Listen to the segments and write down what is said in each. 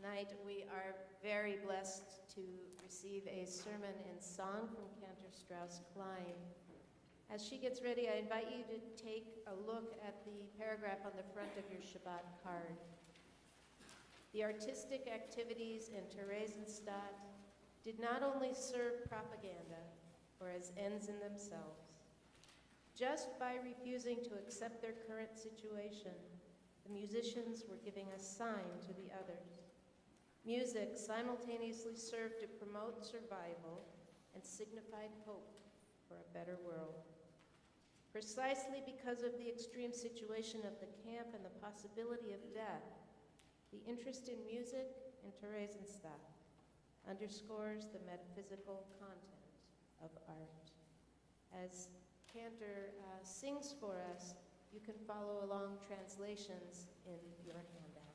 Tonight we are very blessed to receive a sermon in song from Cantor Strauss-Klein. As she gets ready, I invite you to take a look at the paragraph on the front of your Shabbat card. The artistic activities in Theresienstadt did not only serve propaganda or as ends in themselves. Just by refusing to accept their current situation, the musicians were giving a sign to the others. Music simultaneously served to promote survival and signified hope for a better world. Precisely because of the extreme situation of the camp and the possibility of death, the interest in music in Theresienstadt underscores the metaphysical content of art. As Cantor sings for us, you can follow along translations in your handout.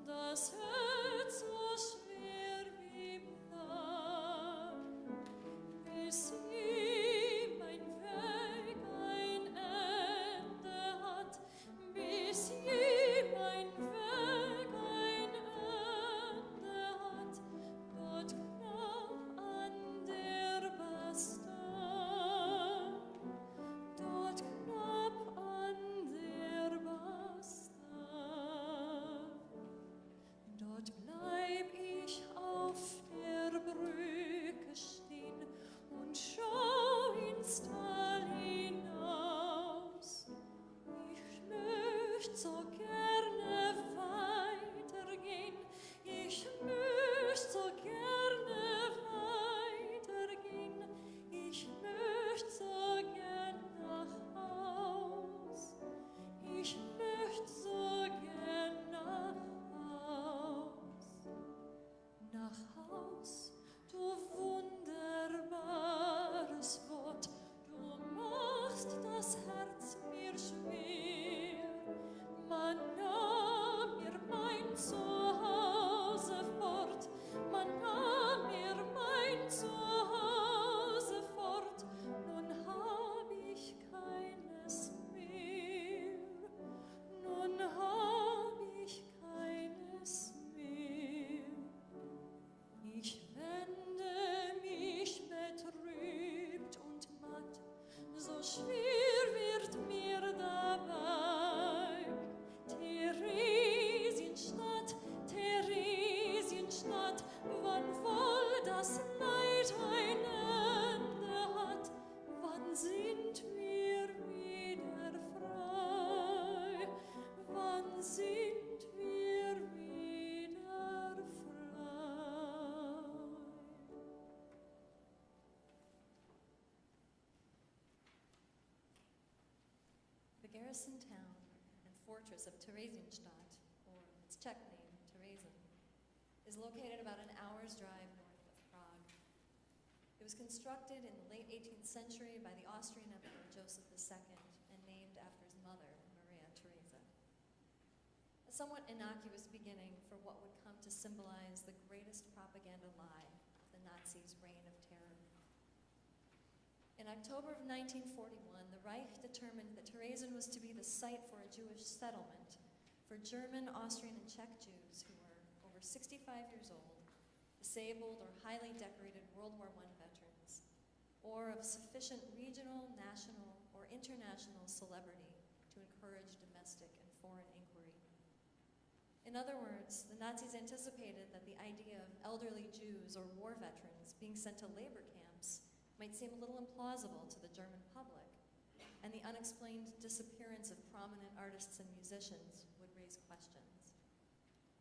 Das hört so schwer wie Blau, bis je mein Weg ein Ende hat, bis je mein Weg ein Ende hat, dort knapp an der Bastei, dort knapp an der Bastei. Dort bleib ich auf der Brücke stehen und schau ins Tal hinaus. Ich möcht so gerne weitergehen, ich möcht so gerne weitergehen, ich möcht so gern nach Haus, ich möcht so gern nach Haus, du wunderbares Wort, du machst das Herz mir schwer. Man nahm mir mein Zuhause fort, man nahm mir mein Zuhause fort, nun hab ich keines mehr, nun hab ich keines mehr. Ich wende mich betrübt und matt, so schwer wird mir dabei. Theresienstadt, Theresienstadt, wann wohl das Leid ein Ende hat, wann sind wir wieder frei, wann sind wir wieder frei. The garrison town and fortress of Terezín, or its Czech name, Terezín, is located about an hour's drive north of Prague. It was constructed in the late 18th century by the Austrian Emperor Joseph II and named after his mother, Maria Theresa. A somewhat innocuous beginning for what would come to symbolize the greatest propaganda lie of the Nazis' reign of terror. In October of 1941, the Reich determined that Terezín was to be the site for a Jewish settlement for German, Austrian, and Czech Jews who were over 65 years old, disabled, or highly decorated World War I veterans, or of sufficient regional, national, or international celebrity to encourage domestic and foreign inquiry. In other words, the Nazis anticipated that the idea of elderly Jews or war veterans being sent to labor camps might seem a little implausible to the German public, and the unexplained disappearance of prominent artists and musicians would raise questions.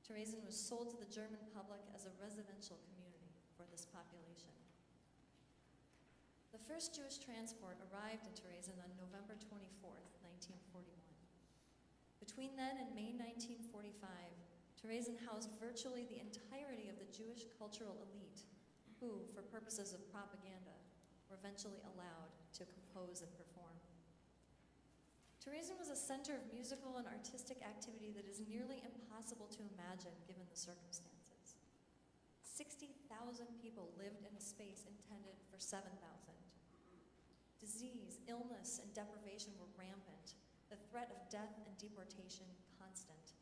Terezín was sold to the German public as a residential community for this population. The first Jewish transport arrived in Terezín on November 24th, 1941. Between then and May 1945, Terezín housed virtually the entirety of the Jewish cultural elite, who, for purposes of propaganda, were eventually allowed to compose and perform. Terezín was a center of musical and artistic activity that is nearly impossible to imagine given the circumstances. 60,000 people lived in a space intended for 7,000. Disease, illness, and deprivation were rampant, the threat of death and deportation constant.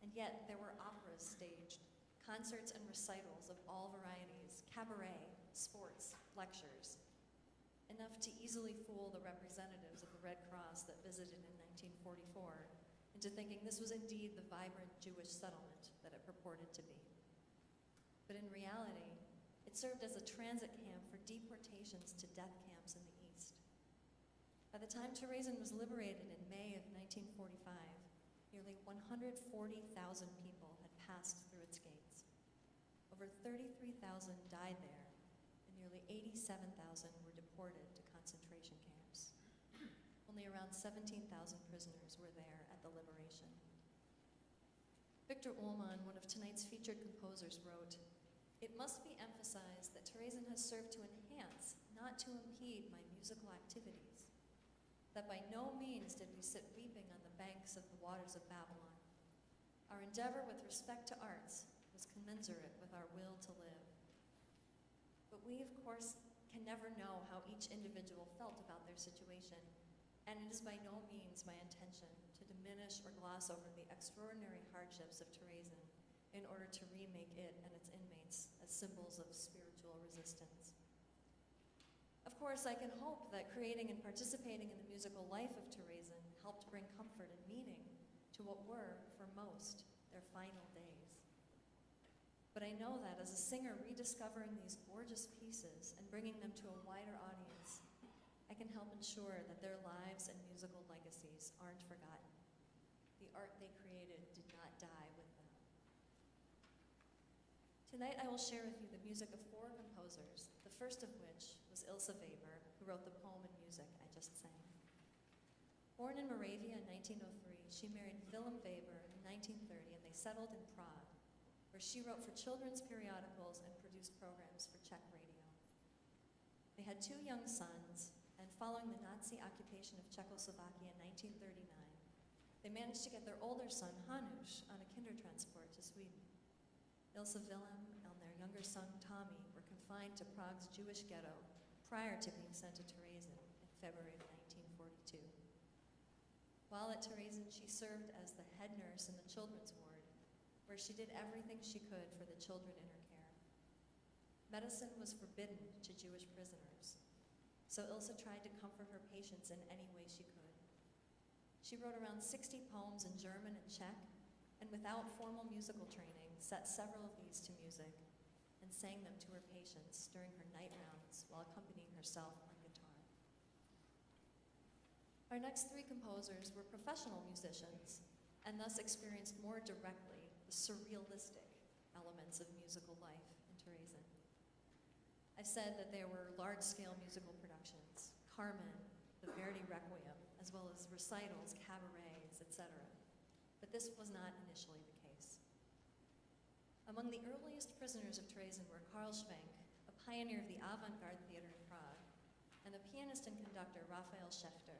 And yet there were operas staged, concerts and recitals of all varieties, cabaret, sports, lectures, enough to easily fool the representatives of the Red Cross that visited in 1944 into thinking this was indeed the vibrant Jewish settlement that it purported to be. But in reality, it served as a transit camp for deportations to death camps in the East. By the time Terezín was liberated in May of 1945, nearly 140,000 people had passed through its gates. Over 33,000 died there, and nearly 87,000 were deported to concentration camps. Only around 17,000 prisoners were there at the liberation. Victor Ullmann, one of tonight's featured composers, wrote, "It must be emphasized that Terezín has served to enhance, not to impede, my musical activities. That by no means did we sit weeping on the banks of the waters of Babylon. Our endeavor with respect to arts was commensurate with our will to live." But we, of course, can never know how each individual felt about their situation, and it is by no means my intention to diminish or gloss over the extraordinary hardships of Terezín in order to remake it and its inmates as symbols of spiritual resistance. Of course, I can hope that creating and participating in the musical life of Terezín helped bring comfort and meaning to what were, for most, their final days. But I know that as a singer rediscovering these gorgeous pieces and bringing them to a wider audience, I can help ensure that their lives and musical legacies aren't forgotten. The art they created did not die with them. Tonight I will share with you the music of 4 composers, the first of which was Ilse Weber, who wrote the poem and music I just sang. Born in Moravia in 1903, she married Willem Weber in 1930, and they settled in Prague, where she wrote for children's periodicals and produced programs for Czech radio. They had 2 young sons, and following the Nazi occupation of Czechoslovakia in 1939, they managed to get their older son, Hanuš, on a Kindertransport to Sweden. Ilse Willem and their younger son, Tommy, were confined to Prague's Jewish ghetto prior to being sent to Terezín in February of 1942. While at Terezín, she served as the head nurse in the children's ward, where she did everything she could for the children in her care. Medicine was forbidden to Jewish prisoners, so Ilse tried to comfort her patients in any way she could. She wrote around 60 poems in German and Czech, and without formal musical training, set several of these to music and sang them to her patients during her night rounds while accompanying herself on guitar. Our next 3 composers were professional musicians and thus experienced more directly the surrealistic elements of musical life in Terezín. I've said that there were large-scale musical productions, Carmen, the Verdi Requiem, as well as recitals, cabarets, etc. But this was not initially the case. Among the earliest prisoners of Terezín were Karl Schwenk, a pioneer of the avant-garde theater in Prague, and the pianist and conductor Raphael Schäfter.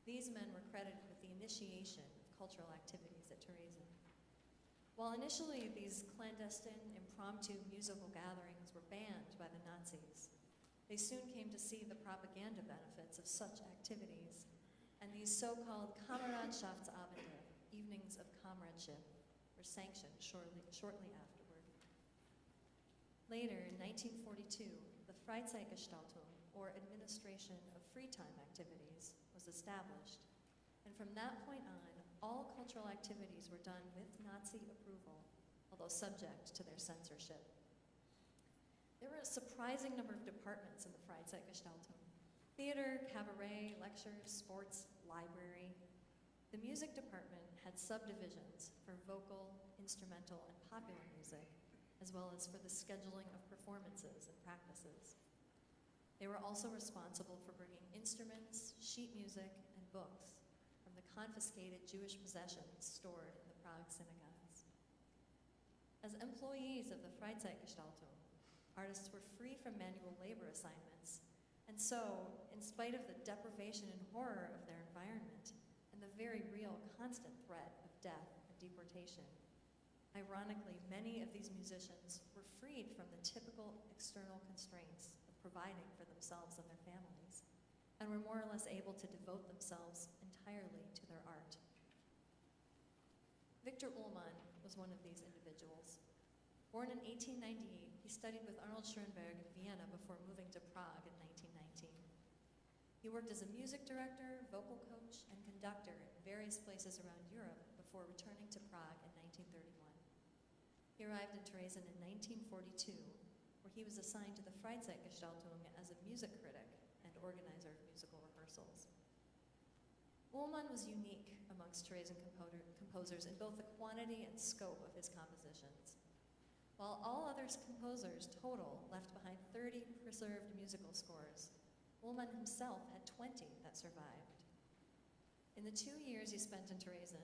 These men were credited with the initiation of cultural activities at Terezín. While initially these clandestine, impromptu musical gatherings were banned by the Nazis, they soon came to see the propaganda benefits of such activities, and these so-called Kameradschaftsabende, evenings of comradeship, were sanctioned shortly afterward. Later, in 1942, the Freizeitgestaltung, or Administration of Free Time Activities, was established, and from that point on, all cultural activities were done with Nazi approval, although subject to their censorship. There were a surprising number of departments in the Freizeitgestaltung: theater, cabaret, lectures, sports, library. The music department had subdivisions for vocal, instrumental, and popular music, as well as for the scheduling of performances and practices. They were also responsible for bringing instruments, sheet music, and books from the confiscated Jewish possessions stored in the Prague synagogues. As employees of the Freizeitgestaltung, artists were free from manual labor assignments, and so, in spite of the deprivation and horror of their environment, and the very real constant threat of death and deportation, ironically, many of these musicians were freed from the typical external constraints of providing for themselves and their families, and were more or less able to devote themselves entirely to their art. Victor Ullmann was one of these individuals. Born in 1898, he studied with Arnold Schoenberg in Vienna before moving to Prague in 1919. He worked as a music director, vocal coach, and conductor in various places around Europe before returning to Prague in 1931. He arrived in Terezín in 1942, where he was assigned to the Freizeitgestaltung as a music critic and organizer of musical rehearsals. Ullmann was unique amongst Terezín composers in both the quantity and scope of his compositions. While all other composers total left behind 30 preserved musical scores, Ullmann himself had 20 that survived. In the 2 years he spent in Terezín,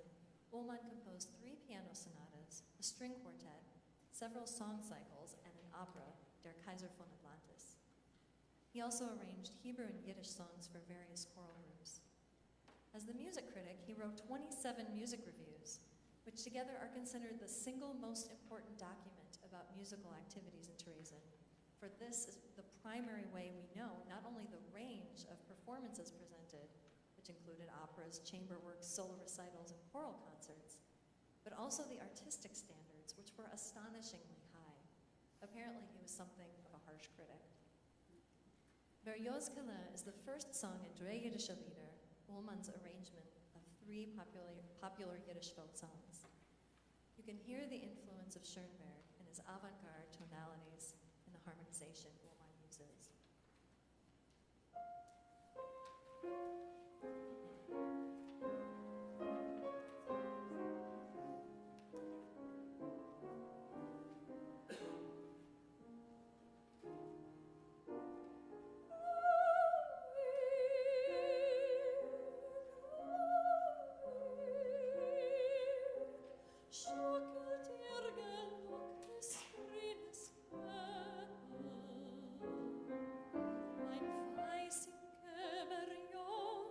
Ullmann composed 3 piano sonatas, a string quartet, several song cycles, and an opera, Der Kaiser von Atlantis. He also arranged Hebrew and Yiddish songs for various choral groups. As the music critic, he wrote 27 music reviews, which together are considered the single most important document about musical activities in Terezín. For this is the primary way we know not only the range of performances presented, which included operas, chamber works, solo recitals, and choral concerts, but also the artistic standards, which were astonishingly high. Apparently, he was something of a harsh critic. Wer Jozkele is the first song in Drei Jiddische Lieder, Ullmann's arrangement of 3 popular Yiddish folk songs. You can hear the influence of Schoenberg in his avant-garde tonalities and the harmonization Ullmann uses. Schockelt ihr gelocktes grünes Fell, mein weißinke Berjot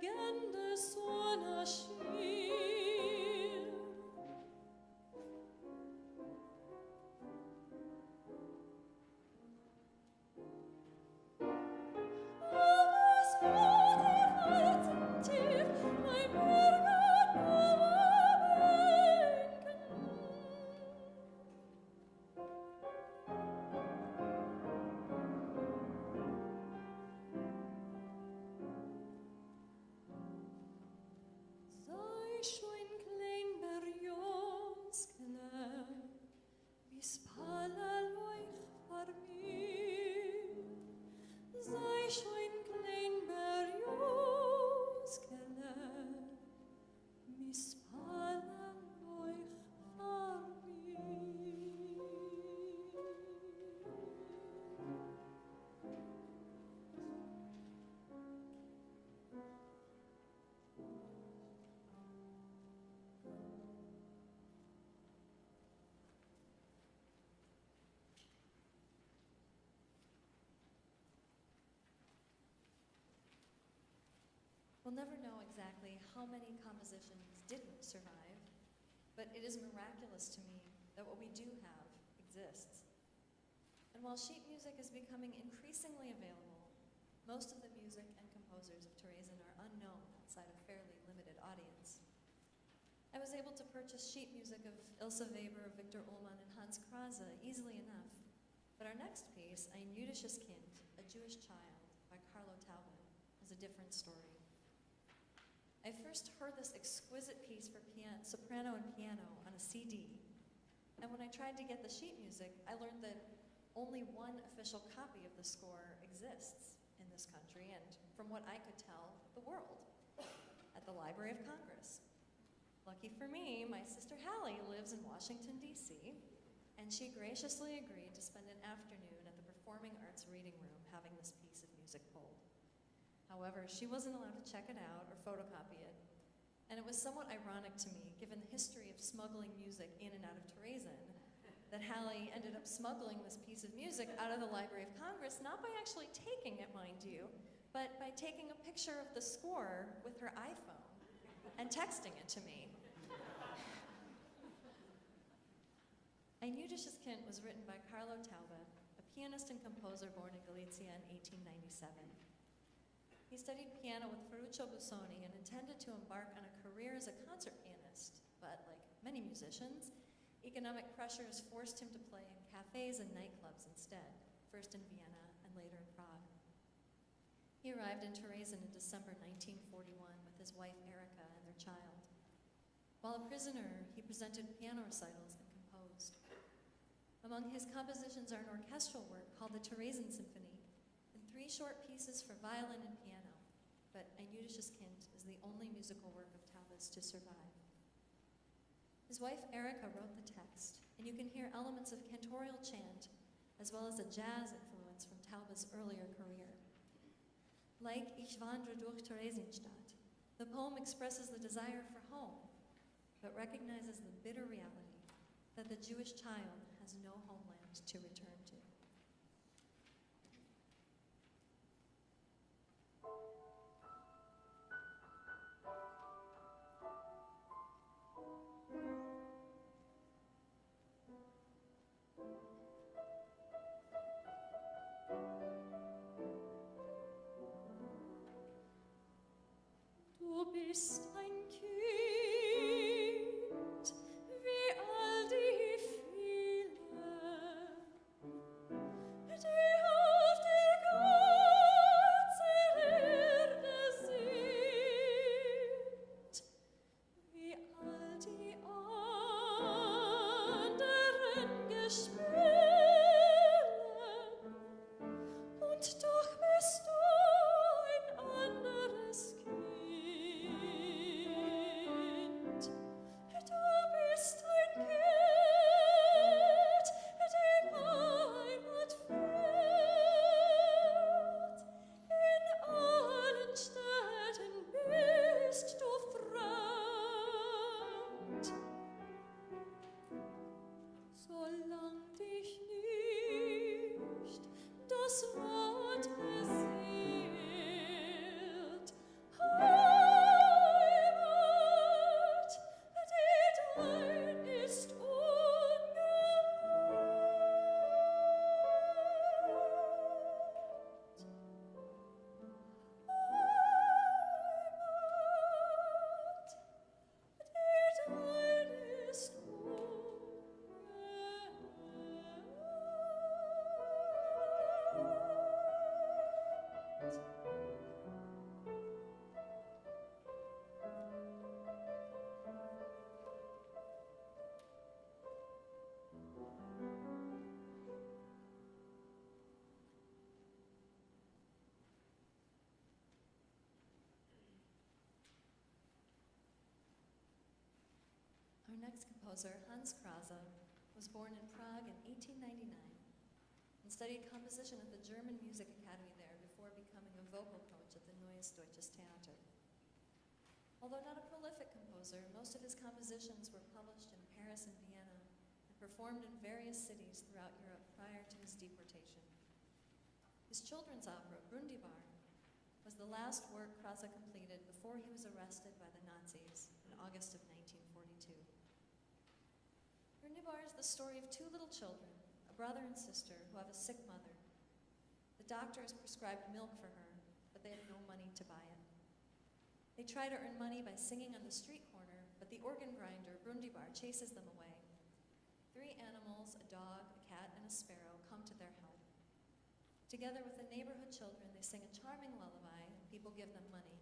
Legende suona schier. Aber es wurde Herzen tief, mein Bürger Winken. Sei schon klein Berjonskele, wie Spala leuch vor mir. Sei schon klein Berjonskele, wie Spala leuch vor mir. We'll never know exactly how many compositions didn't survive, but it is miraculous to me that what we do have exists. And while sheet music is becoming increasingly available, most of the music and composers of Terezín are unknown outside a fairly limited audience. I was able to purchase sheet music of Ilse Weber, Victor Ullmann, and Hans Krause easily enough, but our next piece, Ein jüdisches Kind, A Jewish Child, by Carlo Taube, is a different story. I first heard this exquisite piece for soprano and piano on a CD, and when I tried to get the sheet music, I learned that only one official copy of the score exists in this country, and from what I could tell, the world, at the Library of Congress. Lucky for me, my sister Hallie lives in Washington, D.C., and she graciously agreed to spend an afternoon at the Performing Arts Reading Room having this piece of music pulled. However, she wasn't allowed to check it out or photocopy it, and it was somewhat ironic to me, given the history of smuggling music in and out of Terezín, that Hallie ended up smuggling this piece of music out of the Library of Congress, not by actually taking it, mind you, but by taking a picture of the score with her iPhone and texting it to me. Ein jüdisches Kind was written by Carlo Taube, a pianist and composer born in Galizia in 1897. He studied piano with Ferruccio Busoni and intended to embark on a career as a concert pianist, but like many musicians, economic pressures forced him to play in cafes and nightclubs instead, first in Vienna and later in Prague. He arrived in Terezín in December 1941 with his wife Erica and their child. While a prisoner, he presented piano recitals and composed. Among his compositions are an orchestral work called the Terezín Symphony and 3 short pieces for violin and piano, but Ein jüdisches Kind is the only musical work of Taube's to survive. His wife Erica wrote the text, and you can hear elements of cantorial chant, as well as a jazz influence from Taube's earlier career. Like Ich wandre durch Theresienstadt, the poem expresses the desire for home, but recognizes the bitter reality that the Jewish child has no homeland to return to. Du bist ein Kind, wie all die vielen, die auf der ganzen Erde sind, wie all die anderen Geschwellen, und doch bist du ein anderes Kind. composer Hans Krause was born in Prague in 1899 and studied composition at the German Music Academy there before becoming a vocal coach at the Neues Deutsches Theater. Although not a prolific composer, most of his compositions were published in Paris and Vienna and performed in various cities throughout Europe prior to his deportation. His children's opera, Brundibar, was the last work Krause completed before he was arrested by the Nazis in August of 1942. Brundibar is the story of two little children, a brother and sister, who have a sick mother. The doctors prescribed milk for her, but they had no money to buy it. They try to earn money by singing on the street corner, but the organ grinder, Brundibar, chases them away. 3 animals, a dog, a cat, and a sparrow, come to their help. Together with the neighborhood children, they sing a charming lullaby, and people give them money.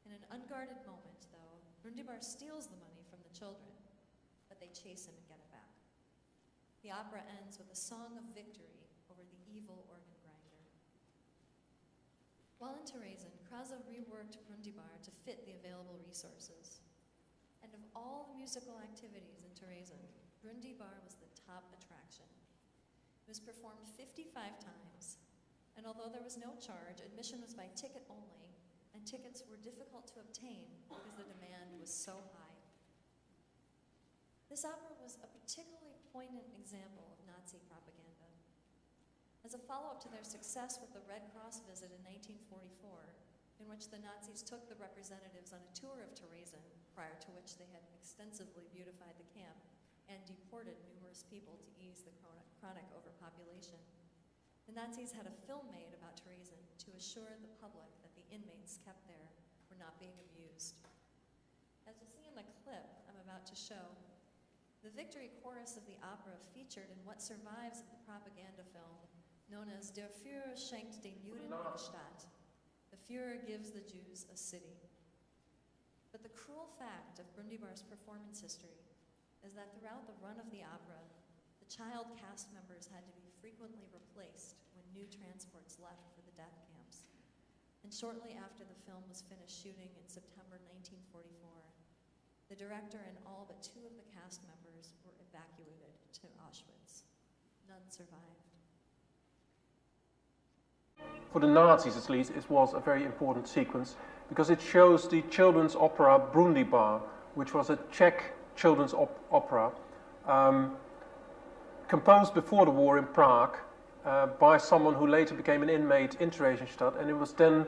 In an unguarded moment, though, Brundibar steals the money from the children, but they chase him and get it back. The opera ends with a song of victory over the evil organ grinder. While in Terezín, Krause reworked Brundibar to fit the available resources. And of all the musical activities in Terezín, Brundibar was the top attraction. It was performed 55 times, and although there was no charge, admission was by ticket only, and tickets were difficult to obtain because the demand was so high. This opera was a particularly poignant example of Nazi propaganda. As a follow-up to their success with the Red Cross visit in 1944, in which the Nazis took the representatives on a tour of Terezín, prior to which they had extensively beautified the camp and deported numerous people to ease the chronic overpopulation, the Nazis had a film made about Terezín to assure the public that the inmates kept there were not being abused. As you'll see in the clip I'm about to show, the victory chorus of the opera featured in what survives of the propaganda film known as Der Führer schenkt den Juden eine Stadt. The Führer gives the Jews a city. But the cruel fact of Brundibar's performance history is that throughout the run of the opera, the child cast members had to be frequently replaced when new transports left for the death camps. And shortly after the film was finished shooting in September 1944, the director and all but 2 of the cast members were evacuated to Auschwitz. None survived. For the Nazis, at least, it was a very important sequence because it shows the children's opera Brundibar, which was a Czech children's opera composed before the war in Prague by someone who later became an inmate in Theresienstadt, and it was then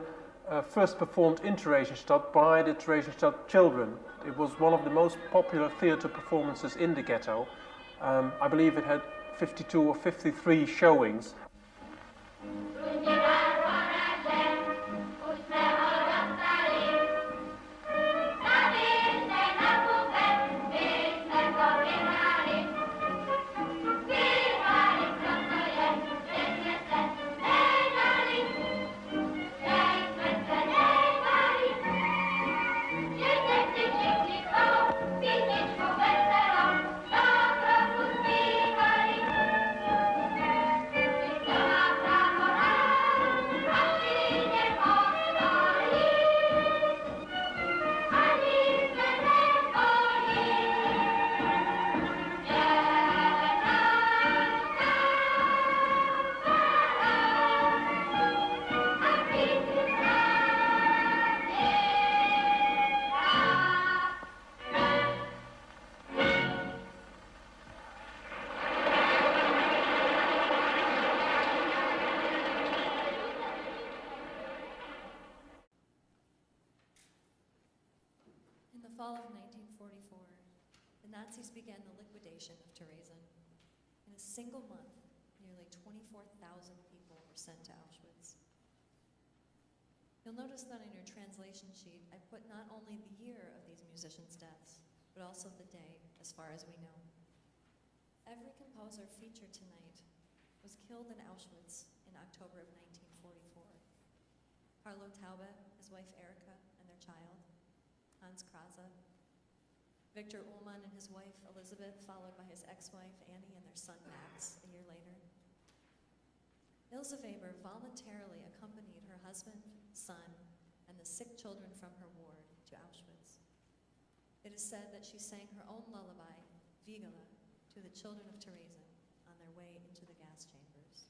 first performed in Theresienstadt by the Theresienstadt children. It was one of the most popular theatre performances in the ghetto. I believe it had 52 or 53 showings. Fall of 1944, the Nazis began the liquidation of Terezín. In a single month, nearly 24,000 people were sent to Auschwitz. You'll notice that in your translation sheet, I put not only the year of these musicians' deaths, but also the day, as far as we know. Every composer featured tonight was killed in Auschwitz in October of 1944. Carlo Taube, his wife Erika, and their child, Hans Krause, Victor Ullmann and his wife Elizabeth, followed by his ex-wife Annie and their son Max a year later. Ilse Weber voluntarily accompanied her husband, son, and the sick children from her ward to Auschwitz. It is said that she sang her own lullaby, Vigala, to the children of Terezín on their way into the gas chambers.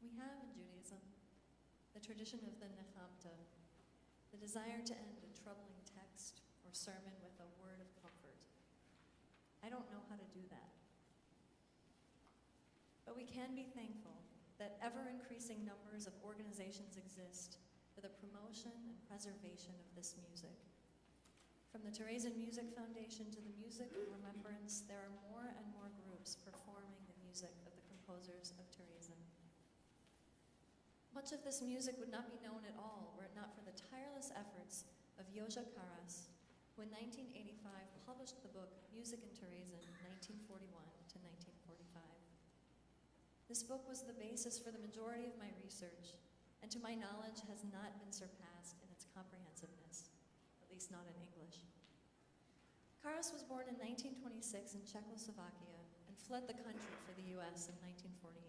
We have in Judaism the tradition of the nechamta, the desire to end a troubling text or sermon with a word of comfort. I don't know how to do that. But we can be thankful that ever-increasing numbers of organizations exist for the promotion and preservation of this music. From the Terezín Music Foundation to the Music of Remembrance, there are more and more groups performing the music of the composers of Terezín. Much of this music would not be known at all were it not for the tireless efforts of Joža Karas, who in 1985 published the book Music in Terezín, 1941 to 1945. This book was the basis for the majority of my research, and to my knowledge has not been surpassed in its comprehensiveness, at least not in English. Karas was born in 1926 in Czechoslovakia and fled the country for the US in 1948.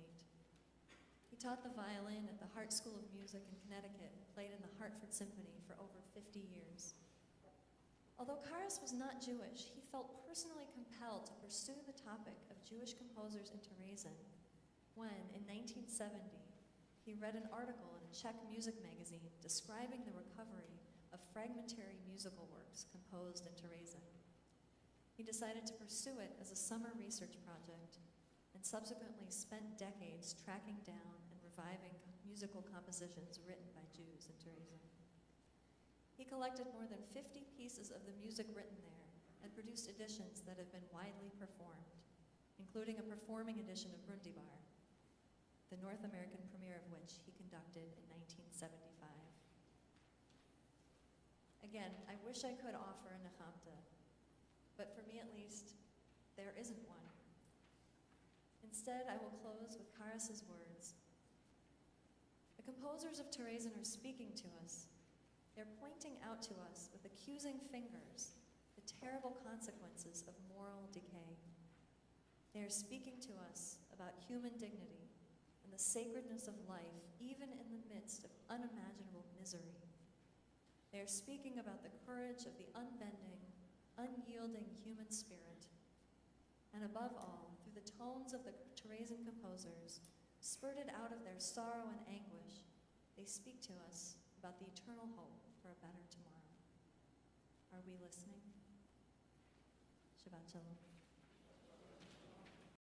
He taught the violin at the Hart School of Music in Connecticut and played in the Hartford Symphony for over 50 years. Although Karas was not Jewish, he felt personally compelled to pursue the topic of Jewish composers in Terezín when, in 1970, he read an article in a Czech music magazine describing the recovery of fragmentary musical works composed in Terezín. He decided to pursue it as a summer research project and subsequently spent decades tracking down and reviving musical compositions written by Jews in Terezín. He collected more than 50 pieces of the music written there and produced editions that have been widely performed, including a performing edition of Brundibar, the North American premiere of which he conducted in 1975. Again, I wish I could offer a nechamta, but for me at least, there isn't one. Instead, Instead, I will close with Karis's words. The composers of Terezín are speaking to us. They're pointing out to us with accusing fingers the terrible consequences of moral decay. They are speaking to us about human dignity and the sacredness of life, even in the midst of unimaginable misery. They are speaking about the courage of the unbending, unyielding human spirit. And above all, through the tones of the Terezín composers, spurted out of their sorrow and anguish, they speak to us about the eternal hope for a better tomorrow. Are we listening? Shabbat Shalom.